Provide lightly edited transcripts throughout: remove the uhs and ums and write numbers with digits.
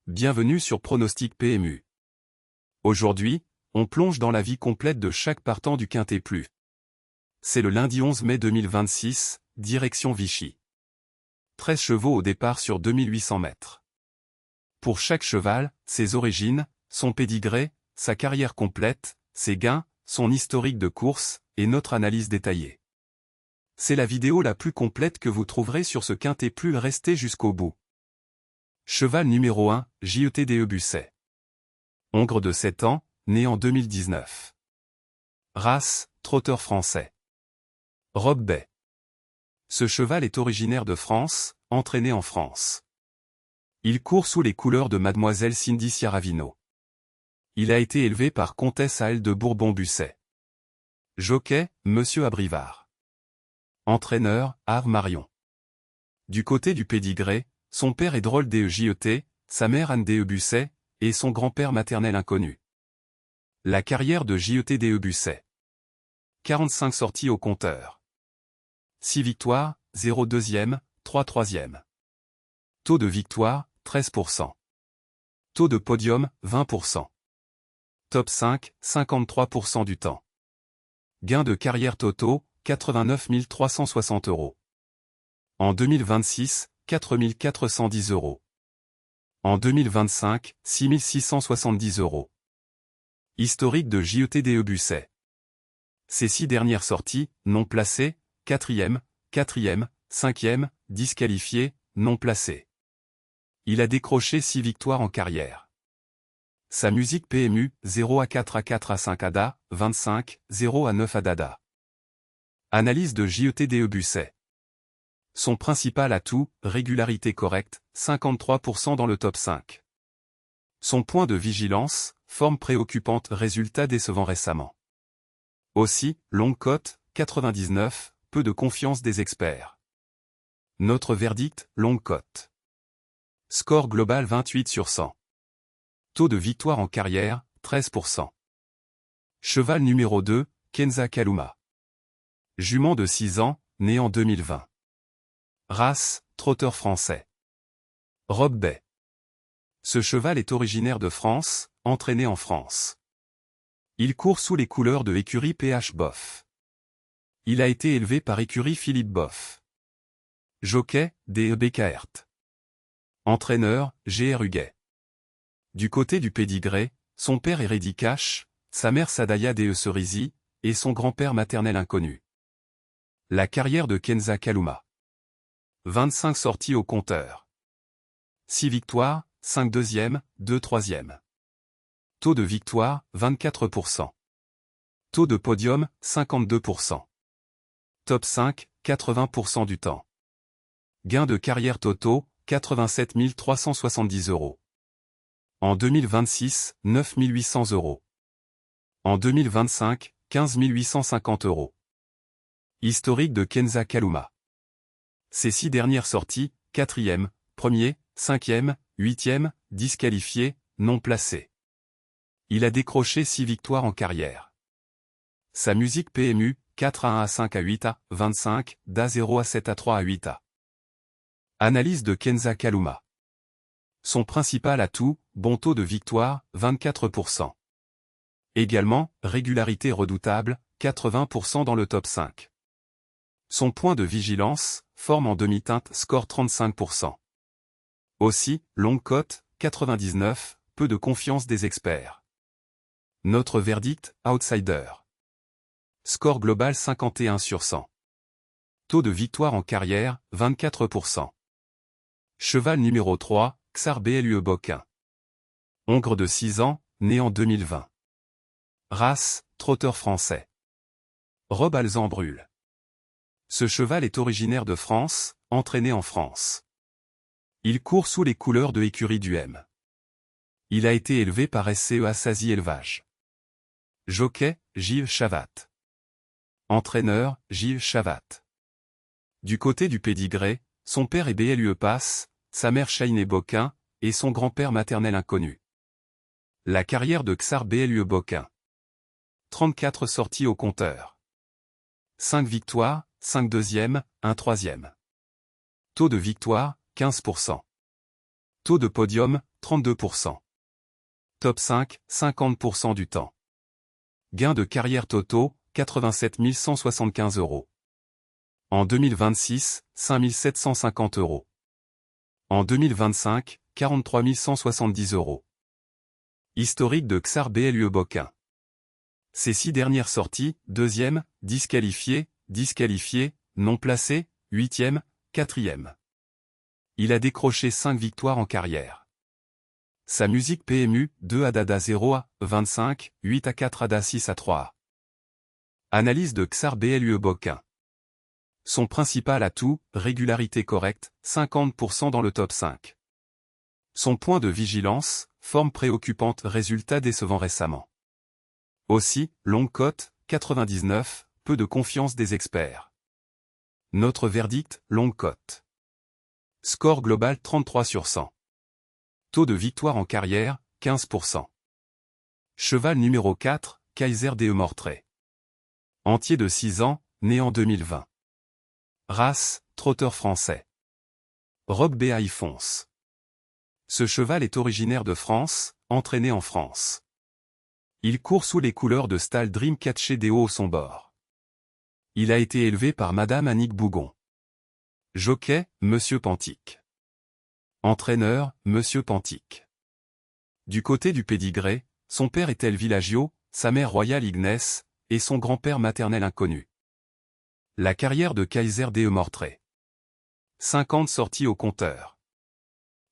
Bienvenue sur Pronostic PMU. Aujourd'hui, on plonge dans la vie complète de chaque partant du Quintet Plus. C'est le lundi 11 mai 2026, direction Vichy. 13 chevaux au départ sur 2800 mètres. Pour chaque cheval, ses origines, son pédigré, sa carrière complète, ses gains, son historique de course, et notre analyse détaillée. C'est la vidéo la plus complète que vous trouverez sur ce Quintet Plus, restez jusqu'au bout. Cheval numéro 1, JETDE Busset. Hongre de 7 ans, né en 2019. Race, trotteur français. Robe Bay. Ce cheval est originaire de France, entraîné en France. Il court sous les couleurs de Mademoiselle Cindy Ciaravino. Il a été élevé par Comtesse Aëlle de Bourbon-Busset. Jockey, Monsieur Abrivard. Entraîneur, Ave Marion. Du côté du pédigré, son père est Drôle DE-JET, sa mère Anne DE Busset, et son grand-père maternel inconnu. La carrière de JETDE Busset. 45 sorties au compteur. 6 victoires, 0 deuxième, 3 troisième. Taux de victoire, 13%. Taux de podium, 20%. Top 5, 53% du temps. Gains de carrière totaux, 89 360 €. En 2026, 4 410 €. En 2025, 6 670 €. Historique de JETDE Busset. Ces 6 dernières sorties, non placées, 4e, 4e, 5e, disqualifié, non placé. Il a décroché 6 victoires en carrière. Sa musique PMU, 0 à 4 à 4 à 5 ADA, 25, 0 à 9 ADADA. Analyse de JETDE Busset. Son principal atout, régularité correcte, 53% dans le top 5. Son point de vigilance, forme préoccupante, résultat décevant récemment. Aussi, longue cote, 99, peu de confiance des experts. Notre verdict, longue cote. Score global 28 sur 100. Taux de victoire en carrière, 13%. Cheval numéro 2, Kenza Kaluma. Jument de 6 ans, né en 2020. Race, trotteur français. Robe Bay. Ce cheval est originaire de France, entraîné en France. Il court sous les couleurs de écurie PH Boff. Il a été élevé par écurie Philippe Boff. Jockey, DE Bekaert. Entraîneur, GR Huguet. Du côté du pédigré, son père est Reddy Cash, sa mère Sadaya DE Cerisi, et son grand-père maternel inconnu. La carrière de Kenza Kaluma. 25 sorties au compteur. 6 victoires, 5 deuxièmes, 2 troisièmes. Taux de victoire, 24%. Taux de podium, 52%. Top 5, 80% du temps. Gains de carrière totaux, 87 370 €. En 2026, 9 800 €. En 2025, 15 850 €. Historique de Kenza Kaluma. Ces 6 dernières sorties, 4e, 1er, 5e, 8e, disqualifié, non placé. Il a décroché 6 victoires en carrière. Sa musique PMU, 4 à 1 à 5 à 8 à, 25, d'A 0 à 7 à 3 à 8 à. Analyse de Kenza Kaluma. Son principal atout, bon taux de victoire, 24%. Également, régularité redoutable, 80% dans le top 5. Son point de vigilance, forme en demi-teinte, score 35%. Aussi, longue cote, 99, peu de confiance des experts. Notre verdict, outsider. Score global 51 sur 100. Taux de victoire en carrière, 24%. Cheval numéro 3, Xar BLUE Boquin. Hongre de 6 ans, né en 2020. Race, trotteur français. Robe Alzan Brûle. Ce cheval est originaire de France, entraîné en France. Il court sous les couleurs de écurie du M. Il a été élevé par SCEA Sazy Élevage. Jockey, Gilles Chavat. Entraîneur, Gilles Chavat. Du côté du pédigré, son père est BLUE Pass, sa mère Chainé Boquin, et son grand-père maternel inconnu. La carrière de Xar BLUE Boquin. 34 sorties au compteur. 5 victoires, 5 deuxièmes, 1 troisième. Taux de victoire, 15%. Taux de podium, 32%. Top 5, 50% du temps. Gains de carrière totaux, 87 175 €. En 2026, 5 750 €. En 2025, 43 170 €. Historique de Ksar BLUE Boquin. Ces 6 dernières sorties, 2e, disqualifié, non placé, 8e, 4e. Il a décroché 5 victoires en carrière. Sa musique PMU, 2 ADADA 0 A, 25, 8 à 4 ADA 6 à 3 A. Analyse de Ksar BLUE Boquin. Son principal atout, régularité correcte, 50% dans le top 5. Son point de vigilance, forme préoccupante, résultat décevant récemment. Aussi, longue cote, 99, peu de confiance des experts. Notre verdict, longue cote. Score global 33 sur 100. Taux de victoire en carrière, 15%. Cheval numéro 4, Kaiser DE Mortray. Entier de 6 ans, né en 2020. Race, trotteur français. Robe BAI fonce. Ce cheval est originaire de France, entraîné en France. Il court sous les couleurs de Stal Dream Catché Deo au son bord. Il a été élevé par Madame Annick Bougon. Jockey, Monsieur Pantic. Entraîneur, Monsieur Pantic. Du côté du pédigré, son père est El Villaggio, sa mère Royal Ignace, et son grand-père maternel inconnu. La carrière de Kaiser DE Mortray. 50 sorties au compteur.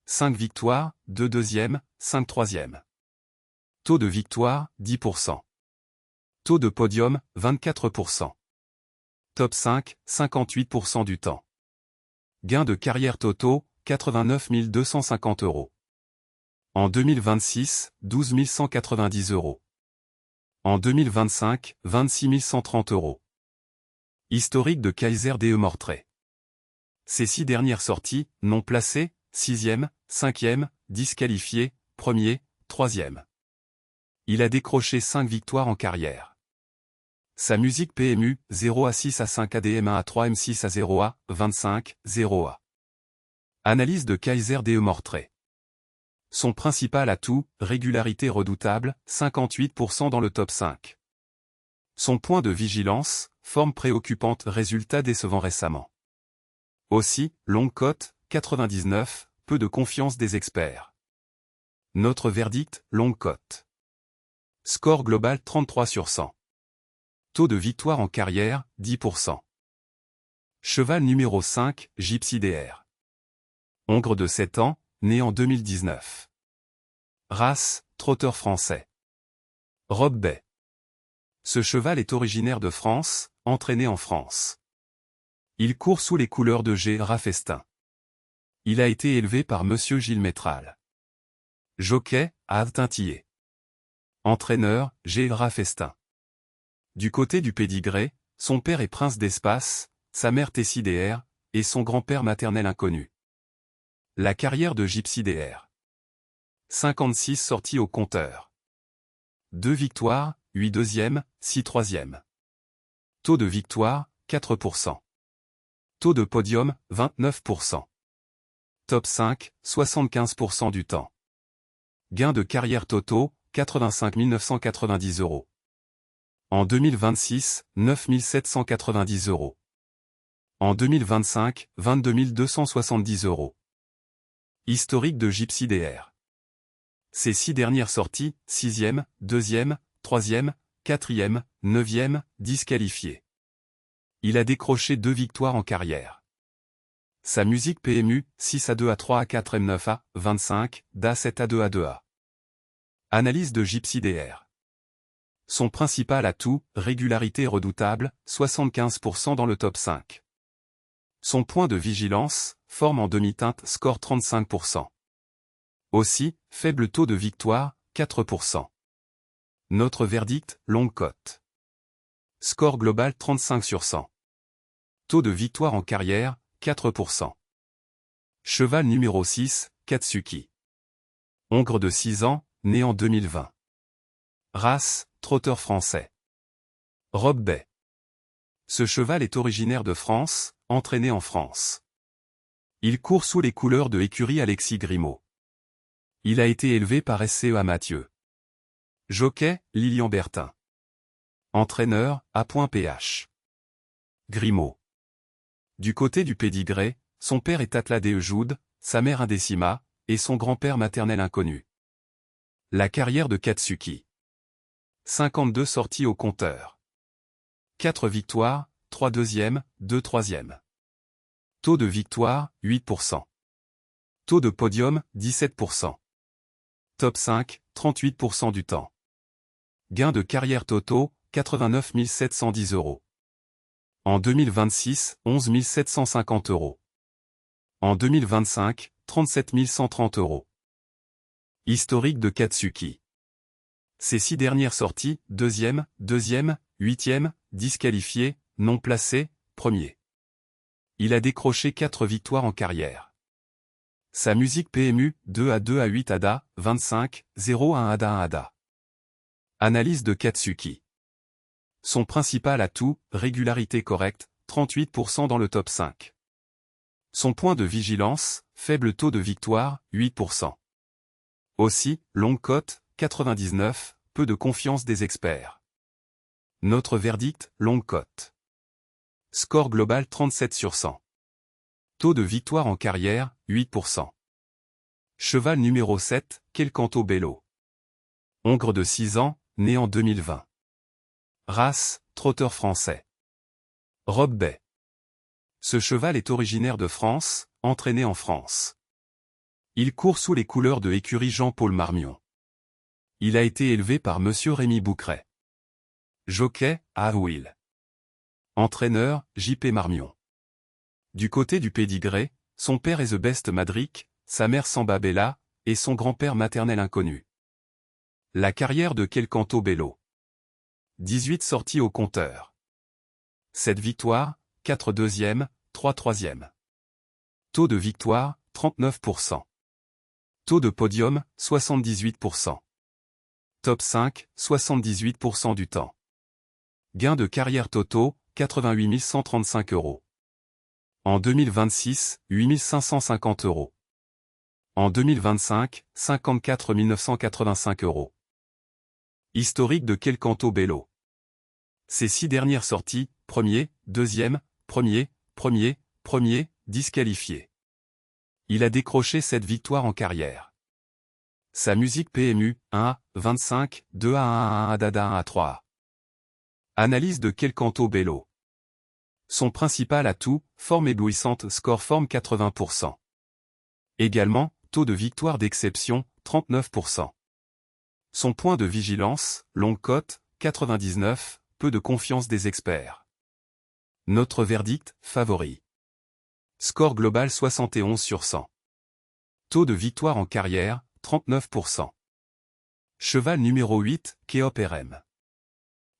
5 victoires, 2 deuxièmes, 5 troisièmes. Taux de victoire, 10%. Taux de podium, 24%. Top 5, 58% du temps. Gains de carrière totaux, 89 250 €. En 2026, 12 190 €. En 2025, 26 130 €. Historique de Kaiser DE Mortray. Ces 6 dernières sorties, non placées, 6e, 5e, disqualifié, 1er, 3e. Il a décroché 5 victoires en carrière. Sa musique PMU, 0 à 6 à 5 ADM 1 à 3 M6 à 0 A, 25, 0 A. Analyse de Kaiser DE Mortray. Son principal atout, régularité redoutable, 58% dans le top 5. Son point de vigilance, forme préoccupante, résultat décevant récemment. Aussi, longue cote, 99, peu de confiance des experts. Notre verdict, longue cote. Score global 33 sur 100. Taux de victoire en carrière, 10%. Cheval numéro 5, Gypsy DR. Hongre de 7 ans, né en 2019. Race, trotteur français. Robe Bay. Ce cheval est originaire de France, entraîné en France. Il court sous les couleurs de G. Rafestin. Il a été élevé par Monsieur Gilles Métral. Jockey, Ave Tintillé. Entraîneur, G. Rafestin. Du côté du pédigré, son père est Prince d'Espace, sa mère Tessie DR, et son grand-père maternel inconnu. La carrière de Gypsy DR. 56 sorties au compteur. 2 victoires, 8 deuxièmes, 6 troisièmes. Taux de victoire, 4%. Taux de podium, 29%. Top 5, 75% du temps. Gains de carrière totaux, 85 990 €. En 2026, 9 790 €. En 2025, 22 270 €. Historique de Gypsy DR. Ces 6 dernières sorties, 6e, 2e, 3e, 4e, 9e, disqualifié. Il a décroché 2 victoires en carrière. Sa musique PMU, 6 à 2 à 3 à 4 M9 A, 25, DA 7 à 2 à 2 A. Analyse de Gypsy DR. Son principal atout, régularité redoutable, 75% dans le top 5. Son point de vigilance, forme en demi-teinte, score 35%. Aussi, faible taux de victoire, 4%. Notre verdict, longue cote. Score global 35 sur 100. Taux de victoire en carrière, 4%. Cheval numéro 6, Katsuki. Hongre de 6 ans, né en 2020. Race, trotteur français. Robe Bay. Ce cheval est originaire de France, entraîné en France. Il court sous les couleurs de écurie Alexis Grimaud. Il a été élevé par SCEA Mathieu. Jockey, Lilian Bertin. Entraîneur, A.PH. Grimaud. Du côté du pédigré, son père est Atladé Joude, sa mère Indécima, et son grand-père maternel inconnu. La carrière de Katsuki. 52 sorties au compteur. 4 victoires, 3 deuxièmes, 2 troisièmes. Taux de victoire, 8%. Taux de podium, 17%. Top 5, 38% du temps. Gains de carrière totaux, 89 710 €. En 2026, 11 750 €. En 2025, 37 130 €. Historique de Katsuki. Ses 6 dernières sorties, deuxième, 8e, disqualifié, non placé, premier. Il a décroché 4 victoires en carrière. Sa musique PMU, 2 à 2 à 8 ADA, 25, 0 à 1 ADA 1 ADA. Analyse de Katsuki. Son principal atout, régularité correcte, 38% dans le top 5. Son point de vigilance, faible taux de victoire, 8%. Aussi, longue cote, 99, peu de confiance des experts. Notre verdict, longue cote. Score global 37 sur 100. Taux de victoire en carrière, 8%. Cheval numéro 7, Quelcanto Bello. Hongre de 6 ans, né en 2020. Race, trotteur français. Robe Bay. Ce cheval est originaire de France, entraîné en France. Il court sous les couleurs de écurie Jean-Paul Marmion. Il a été élevé par Monsieur Rémy Boucret. Jockey, A. Will. Entraîneur, J.P. Marmion. Du côté du pédigré, son père est The Best Madrick, sa mère Samba Bella, et son grand-père maternel inconnu. La carrière de Quelcanto Bello. 18 sorties au compteur. 7 victoires, 4 deuxièmes, 3 troisièmes. Taux de victoire, 39%. Taux de podium, 78%. Top 5, 78% du temps. Gains de carrière totaux, 88 135 €. En 2026, 8 550 €. En 2025, 54 985 €. Historique de Quelcanto Bello. Ses 6 dernières sorties, premier, deuxième, premier, disqualifié. Il a décroché 7 victoires en carrière. Sa musique PMU, 1 à 25, 2 à 1 à 1 Dada 1 à 3. Analyse de Quelcanto Bello. Son principal atout, forme éblouissante, score forme 80%. Également, taux de victoire d'exception, 39%. Son point de vigilance, longue cote, 99, peu de confiance des experts. Notre verdict, favori. Score global 71 sur 100. Taux de victoire en carrière, 39%. Cheval numéro 8, Keop RM.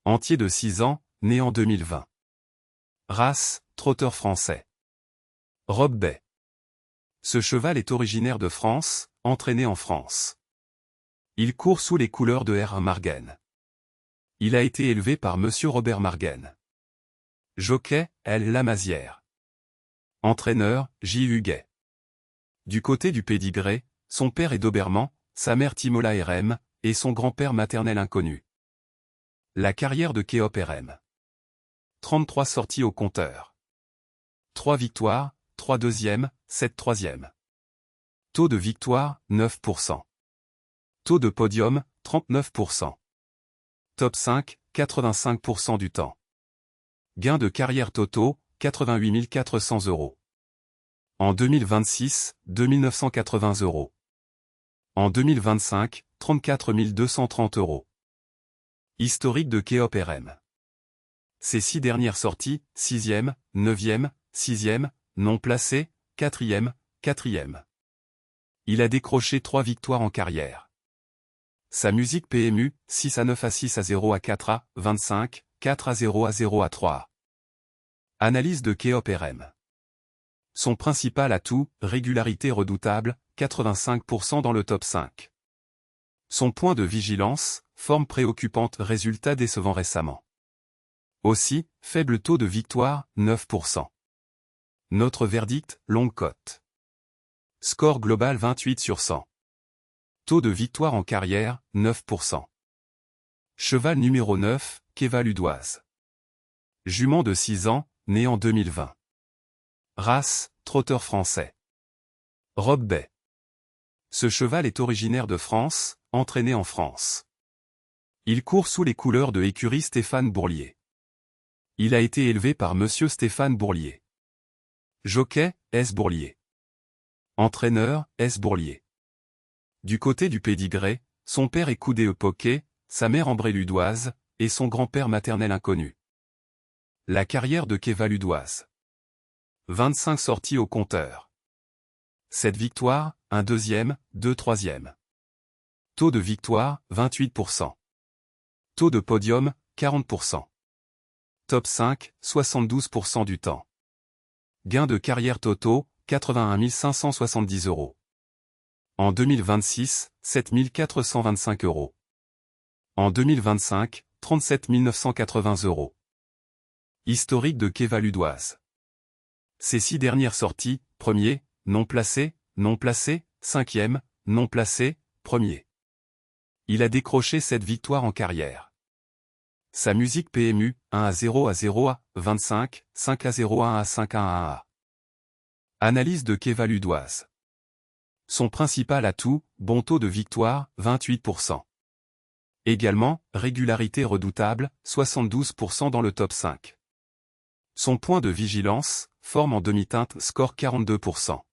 Entier de 6 ans, né en 2020. Race, trotteur français. Robe Bay. Ce cheval est originaire de France, entraîné en France. Il court sous les couleurs de R. Margen. Il a été élevé par Monsieur Robert Margen. Jockey, L. Lamazière. Entraîneur, J. Huguet. Du côté du pédigré, son père est Doberman, sa mère Timola RM, et son grand-père maternel inconnu. La carrière de Keop RM. 33 sorties au compteur. 3 victoires, 3 deuxièmes, 7 troisièmes. Taux de victoire, 9%. Taux de podium, 39%. Top 5, 85% du temps. Gains de carrière totaux, 88 400 €. En 2026, 2 980 €. En 2025, 34 230 €. Historique de Keop RM. Ses 6 dernières sorties, 6e, 9e, 6e, non placé, 4e, 4e. Il a décroché 3 victoires en carrière. Sa musique PMU, 6 à 9 à 6 à 0 à 4 à 25, 4 à 0 à 0 à 3. Analyse de Keop RM. Son principal atout, régularité redoutable, 85% dans le top 5. Son point de vigilance, forme préoccupante, résultat décevant récemment. Aussi, faible taux de victoire, 9%. Notre verdict, longue cote. Score global 28 sur 100. Taux de victoire en carrière, 9%. Cheval numéro 9, Kevaludoise. Jument de 6 ans, né en 2020. Race, trotteur français. Robe Bay. Ce cheval est originaire de France, entraîné en France. Il court sous les couleurs de écurie Stéphane Bourlier. Il a été élevé par Monsieur Stéphane Bourlier. Jockey, S. Bourlier. Entraîneur, S. Bourlier. Du côté du pédigré, son père est Coudé Poquet, sa mère Ambréludoise, et son grand-père maternel inconnu. La carrière de Kevaludoise. 25 sorties au compteur. 7 victoires, 1 deuxième, 2 troisième. Taux de victoire, 28%. Taux de podium, 40%. Top 5, 72% du temps. Gain de carrière totaux, 81 570 €. En 2026, 7 425 €. En 2025, 37 980 €. Historique de Kevaludoise. Ces 6 dernières sorties, premier, non placé, 5e, non placé, premier. Il a décroché 7 victoires en carrière. Sa musique PMU, 1 à 0 à 0 à 25, 5 à 0 1 à 5 à 1 à. Analyse de Kevaludoise. Son principal atout, bon taux de victoire, 28%. Également, régularité redoutable, 72% dans le top 5. Son point de vigilance, forme en demi-teinte, score 42%.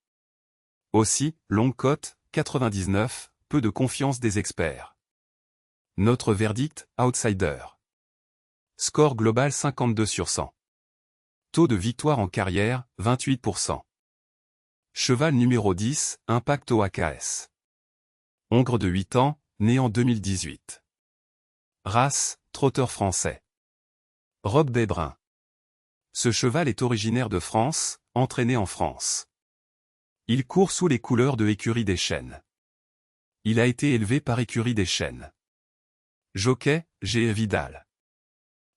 Aussi, longue cote, 99, peu de confiance des experts. Notre verdict, outsider. Score global 52 sur 100. Taux de victoire en carrière, 28%. Cheval numéro 10, Impact OAKS. Hongre de 8 ans, né en 2018. Race, trotteur français. Robe Bay brun. Ce cheval est originaire de France, entraîné en France. Il court sous les couleurs de Écurie des Chênes. Il a été élevé par Écurie des Chênes. Jockey, G. Vidal.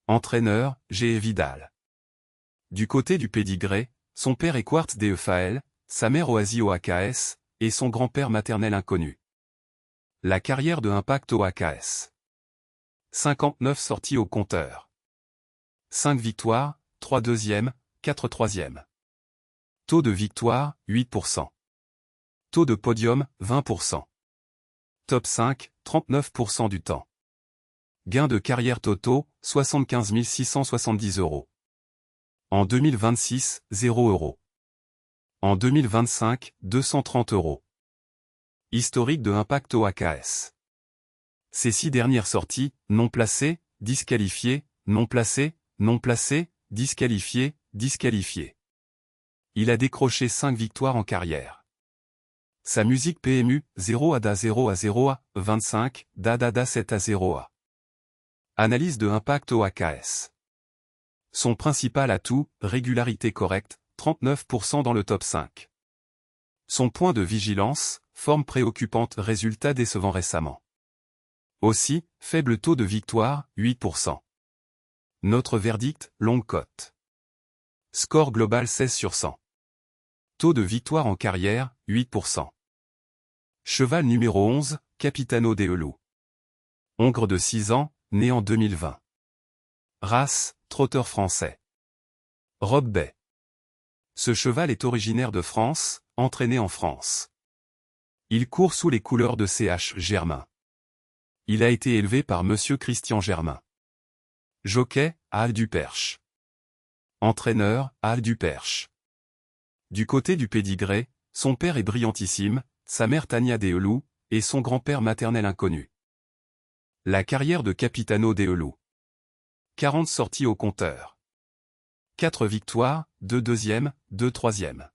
Entraîneur, G. Vidal. Du côté du pédigré, son père est Quartz Defael, sa mère Oasi OAKS, et son grand-père maternel inconnu. La carrière de Impact OAKS. 59 sorties au compteur. 5 victoires, 3 deuxièmes, 4 troisièmes. Taux de victoire, 8%. Taux de podium, 20%. Top 5, 39% du temps. Gain de carrière totaux, 75 670 €. En 2026, 0 €. En 2025, 230 €. Historique de Impact OAKS. Ces 6 dernières sorties, non placées, disqualifiées, non placées, non placées, disqualifiées, disqualifiées. Il a décroché 5 victoires en carrière. Sa musique PMU, 0 à 0 à 0 à 25, da 7 à 0 à. Analyse de Impact OAKS. Son principal atout, régularité correcte, 39% dans le top 5. Son point de vigilance, forme préoccupante, résultat décevant récemment. Aussi, faible taux de victoire, 8%. Notre verdict, longue cote. Score global 16 sur 100. Taux de victoire en carrière, 8%. Cheval numéro 11, Capitano Deulou. Hongre de 6 ans, né en 2020. Race, trotteur français. Robe Bay. Ce cheval est originaire de France, entraîné en France. Il court sous les couleurs de CH Germain. Il a été élevé par Monsieur Christian Germain. Jockey, Al Duperche. Entraîneur, Al Duperche. Du côté du pédigré, son père est brillantissime, sa mère Tania Deulou, et son grand-père maternel inconnu. La carrière de Capitano Deulou. 40 sorties au compteur. 4 victoires, 2 deuxièmes, 2 troisièmes.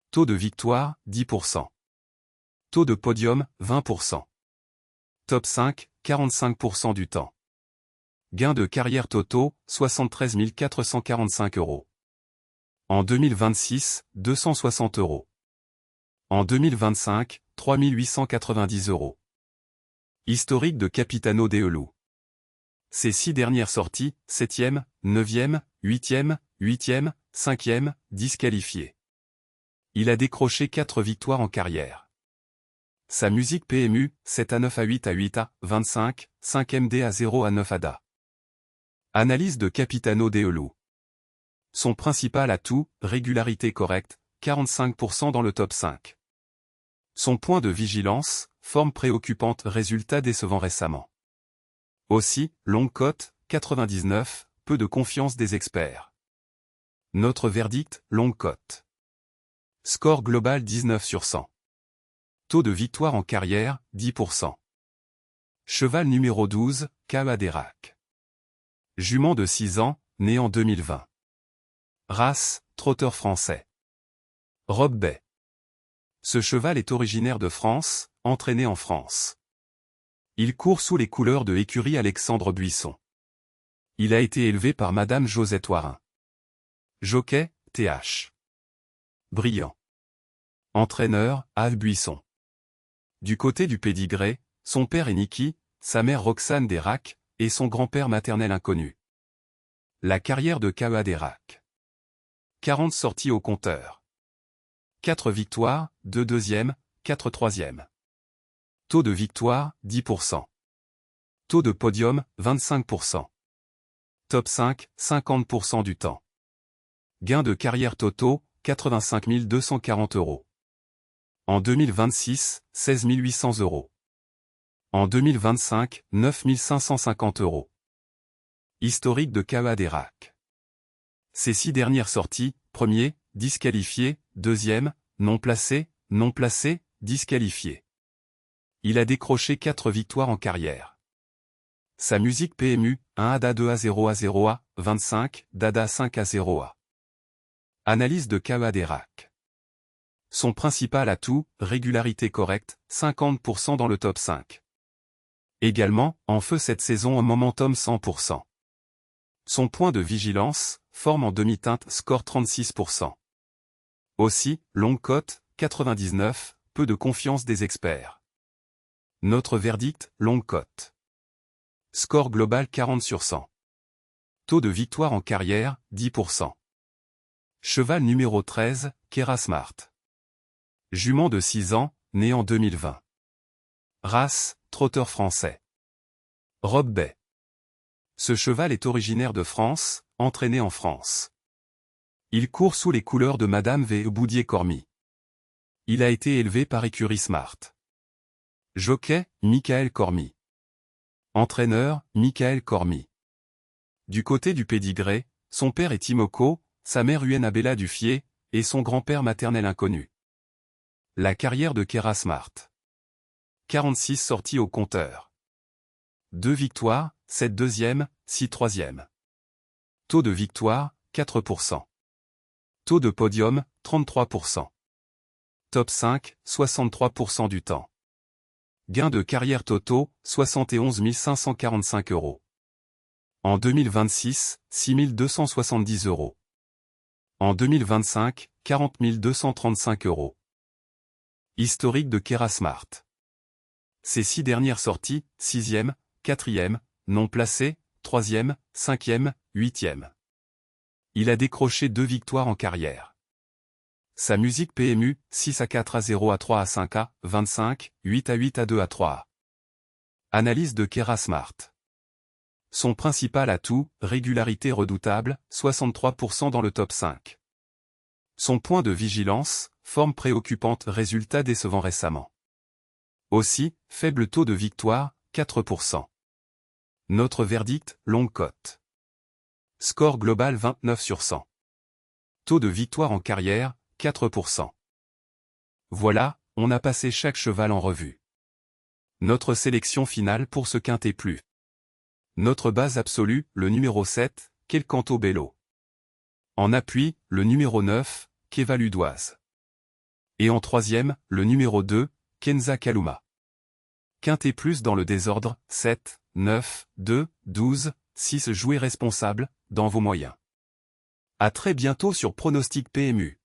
Taux de victoire, 10%. Taux de podium, 20%. Top 5, 45% du temps. Gain de carrière totaux, 73 445 €. En 2026, 260 €. En 2025, 3 890 €. Historique de Capitano Deulou. Ces 6 dernières sorties, 7e, 9e, 8e, 8e, 5e, disqualifiées. Il a décroché 4 victoires en carrière. Sa musique PMU, 7 à 9 à 8 à 8 à 25, 5 MD à 0 à 9 ADA. Analyse de Capitano Deulou. Son principal atout, régularité correcte, 45% dans le top 5. Son point de vigilance, forme préoccupante, résultat décevant récemment. Aussi, longue cote, 99, peu de confiance des experts. Notre verdict, longue cote. Score global 19 sur 100. Taux de victoire en carrière, 10%. Cheval numéro 12, Kawa Derac. Jument de 6 ans, né en 2020. Race, trotteur français. Robe Bay. Ce cheval est originaire de France, entraîné en France. Il court sous les couleurs de écurie Alexandre Buisson. Il a été élevé par Madame Josette Warin. Jockey, TH. Brillant. Entraîneur, Ave Buisson. Du côté du pédigré, son père est Niki, sa mère Roxane Derac, et son grand-père maternel inconnu. La carrière de Kawa Derac. 40 sorties au compteur. 4 victoires, 2 deuxièmes, 4 troisièmes. Taux de victoire, 10%. Taux de podium, 25%. Top 5, 50% du temps. Gains de carrière totaux, 85 240 €. En 2026, 16 800 €. En 2025, 9 550 €. Historique de Kawa Derac. Ses 6 dernières sorties, premier, disqualifié, deuxième, non placé, disqualifié. Il a décroché 4 victoires en carrière. Sa musique PMU, 1 ADA 2 à 0 à 0 à 25, DADA 5 à 0 à. Analyse de Kawa Derac. Son principal atout, régularité correcte, 50% dans le top 5. Également, en feu cette saison en momentum 100%. Son point de vigilance, forme en demi-teinte, score 36%. Aussi, longue cote, 99, peu de confiance des experts. Notre verdict, longue cote. Score global 40 sur 100. Taux de victoire en carrière, 10%. Cheval numéro 13, Kera Smart. Jument de 6 ans, né en 2020. Race, trotteur français. Robe Bay. Ce cheval est originaire de France, entraîné en France. Il court sous les couleurs de Madame V. Boudier-Cormy. Il a été élevé par écurie Smart. Jockey, Michael Cormy. Entraîneur, Michael Cormy. Du côté du pédigré, son père est Timoko, sa mère Uenabella Duffier, et son grand-père maternel inconnu. La carrière de Kera Smart. 46 sorties au compteur. 2 victoires, 7 deuxièmes, 6 troisièmes. Taux de victoire, 4%. Taux de podium, 33%. Top 5, 63% du temps. Gains de carrière totaux, 71 545 €. En 2026, 6 270 €. En 2025, 40 235 €. Historique de Kera Smart. Ses 6 dernières sorties, 6e, 4e, non placé, 3e, 5e, 8e. Il a décroché 2 victoires en carrière. Sa musique PMU, 6 à 4 à 0 à 3 à 5 à 25, 8 à 8 à 2 à 3 à. Analyse de Kera Smart. Son principal atout, régularité redoutable, 63% dans le top 5. Son point de vigilance, forme préoccupante, résultat décevant récemment. Aussi, faible taux de victoire, 4%. Notre verdict, longue cote. Score global 29 sur 100. Taux de victoire en carrière, 4%. Voilà, on a passé chaque cheval en revue. Notre sélection finale pour ce quintet plus. Notre base absolue, le numéro 7, Quelcanto Bello. En appui, le numéro 9, Keva Ludoise. Et en troisième, le numéro 2, Kenza Kaluma. Quintet plus dans le désordre, 7, 9, 2, 12, 6. Jouez responsable, dans vos moyens. À très bientôt sur Pronostic PMU.